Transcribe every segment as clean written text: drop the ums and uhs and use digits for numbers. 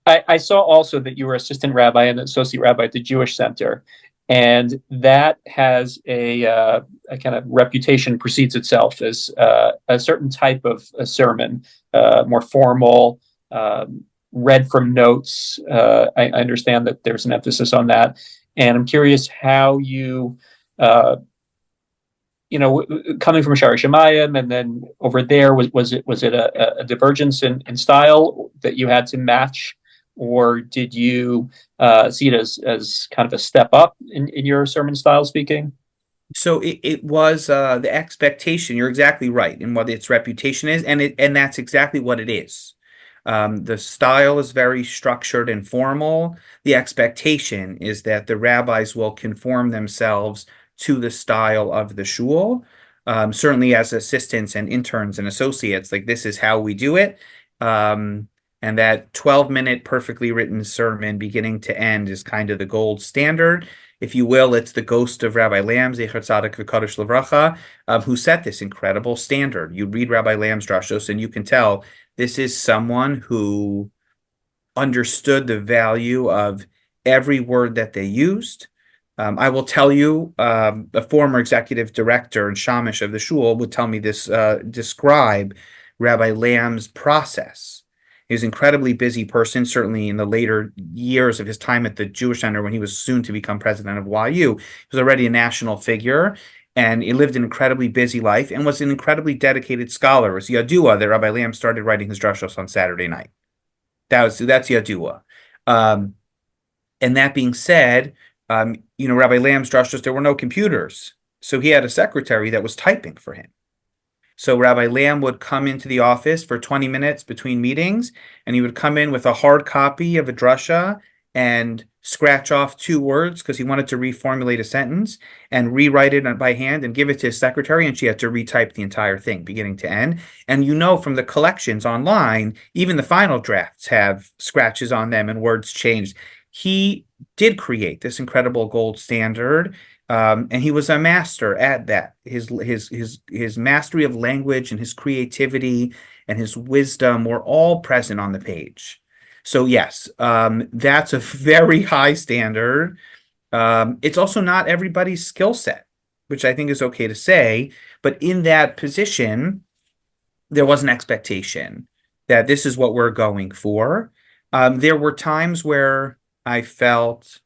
I saw also that you were assistant rabbi and associate rabbi at the Jewish Center, and that has a kind of reputation precedes itself as a certain type of a sermon, more formal, read from notes. I understand that there's an emphasis on that, and I'm curious how you, uh, coming from Shari Shemayim and then over there, was it a divergence in style that you had to match, or did you see it as kind of a step up in your sermon style speaking? So it was the expectation. You're exactly right in what its reputation is, and that's exactly what it is. The style is very structured and formal. The expectation is that the rabbis will conform themselves to the style of the shul. Certainly, as assistants and interns and associates, like this is how we do it. And that 12-minute perfectly written sermon, beginning to end, is kind of the gold standard. If you will, it's the ghost of Rabbi Lamm, Zecher Tzadik V'Kadosh Livracha, who set this incredible standard. You read Rabbi Lamm's drashos, and you can tell this is someone who understood the value of every word that they used. I will tell you, a former executive director and shamish of the shul would tell me this, describe Rabbi Lamm's process. He was an incredibly busy person, certainly in the later years of his time at the Jewish Center when he was soon to become president of YU. He was already a national figure, and he lived an incredibly busy life and was an incredibly dedicated scholar. It was Yadua that Rabbi Lamm started writing his drashos on Saturday night. That's Yadua. And that being said, Rabbi Lamm's drashos, there were no computers. So he had a secretary that was typing for him. So Rabbi Lamm would come into the office for 20 minutes between meetings, and he would come in with a hard copy of a drasha and scratch off 2 words because he wanted to reformulate a sentence and rewrite it by hand and give it to his secretary, and she had to retype the entire thing beginning to end. And from the collections online, even the final drafts have scratches on them and words changed. He did create this incredible gold standard. And he was a master at that. His mastery of language and his creativity and his wisdom were all present on the page. So yes, that's a very high standard. It's also not everybody's skill set, which I think is okay to say. But in that position, there was an expectation that this is what we're going for. There were times where I felt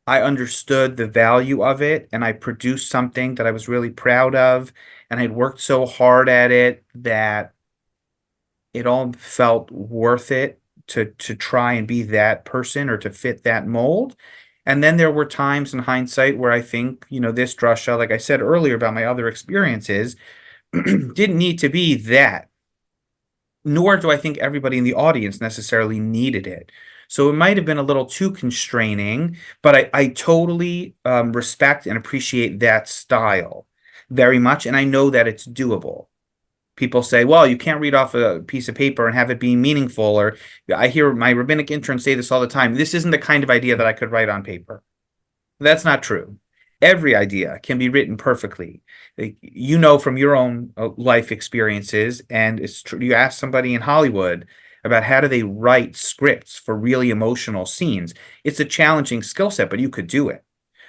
I understood the value of it, and I produced something that I was really proud of, and I'd worked so hard at it that it all felt worth it to try and be that person or to fit that mold. And then there were times in hindsight where I think, this drasha, like I said earlier about my other experiences, didn't need to be that, nor do I think everybody in the audience necessarily needed it. So it might have been a little too constraining, but I totally respect and appreciate that style very much. And I know that it's doable. People say, well, you can't read off a piece of paper and have it be meaningful. Or I hear my rabbinic interns say this all the time. This isn't the kind of idea that I could write on paper. That's not true. Every idea can be written perfectly. From your own life experiences, and it's true. You ask somebody in Hollywood about how do they write scripts for really emotional scenes. It's a challenging skill set, but you could do it.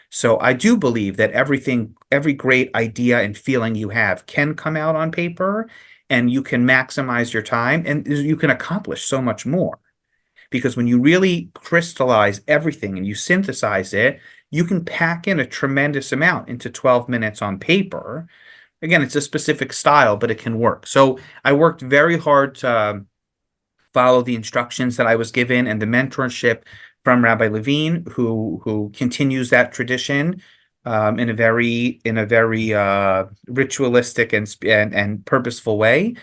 So I do believe that every great idea and feeling you have can come out on paper, and you can maximize your time, and you can accomplish so much more. Because when you really crystallize everything and you synthesize it, you can pack in a tremendous amount into 12 minutes on paper. Again, it's a specific style, but it can work. So I worked very hard to follow the instructions that I was given and the mentorship from Rabbi Levine, who continues that tradition in a very ritualistic and purposeful way.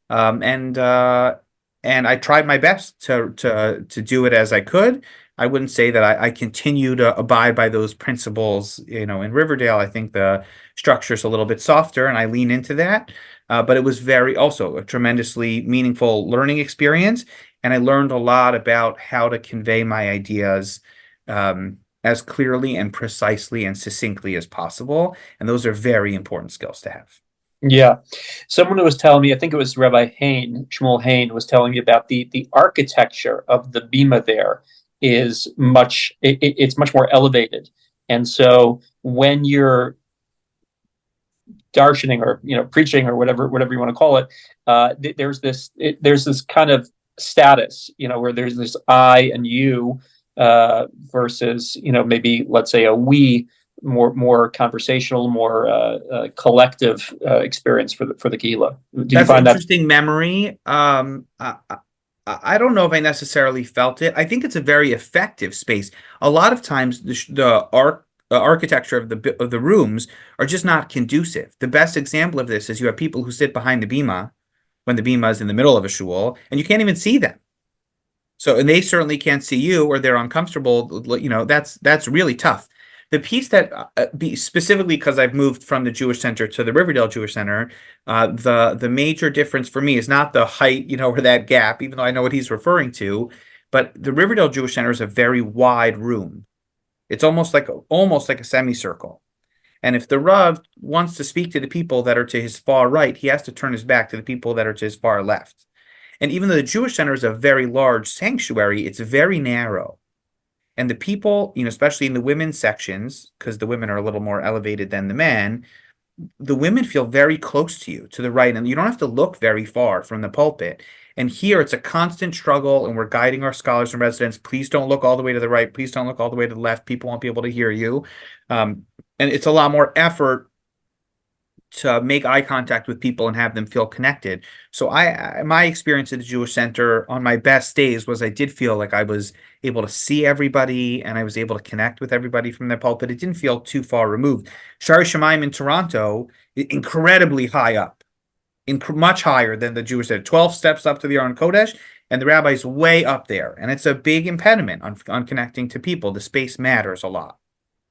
And I tried my best to do it as I could. I wouldn't say that I continue to abide by those principles. In Riverdale, I think the structure is a little bit softer, and I lean into that. But it was also a tremendously meaningful learning experience, and I learned a lot about how to convey my ideas as clearly and precisely and succinctly as possible. And those are very important skills to have. Yeah. Someone was telling me, I think it was Rabbi Hain, Shmuel Hain, was telling me about the architecture of the bima there is it's much more elevated. And so when you're darshaning or preaching or whatever you want to call it, there's this kind of status, where there's this I and you, versus maybe let's say a we, more conversational, more collective experience for the Gila. Did you That's an find that? interesting memory. I don't know if I necessarily felt it. I think it's a very effective space. A lot of times, the architecture of the rooms are just not conducive. The best example of this is you have people who sit behind the bima when the bima is in the middle of a shul, and you can't even see them. So, and they certainly can't see you, or they're uncomfortable. That's really tough. The piece that, specifically because I've moved from the Jewish Center to the Riverdale Jewish Center, the major difference for me is not the height, or that gap, even though I know what he's referring to, but the Riverdale Jewish Center is a very wide room. It's almost like a semicircle. And if the Rav wants to speak to the people that are to his far right, he has to turn his back to the people that are to his far left. And even though the Jewish Center is a very large sanctuary, it's very narrow. And the people, especially in the women's sections, because the women are a little more elevated than the men, the women feel very close to you, to the right, and you don't have to look very far from the pulpit. And here it's a constant struggle, and we're guiding our scholars and residents. Please don't look all the way to the right. Please don't look all the way to the left. People won't be able to hear you. And it's a lot more effort to make eye contact with people and have them feel connected. So my experience at the Jewish Center on my best days was I did feel like I was able to see everybody and I was able to connect with everybody from the pulpit. It didn't feel too far removed. Shari Shemaim in Toronto, incredibly high up, much higher than the Jewish Center, 12 steps up to the Aron Kodesh, and the rabbi's way up there. And it's a big impediment on connecting to people. The space matters a lot.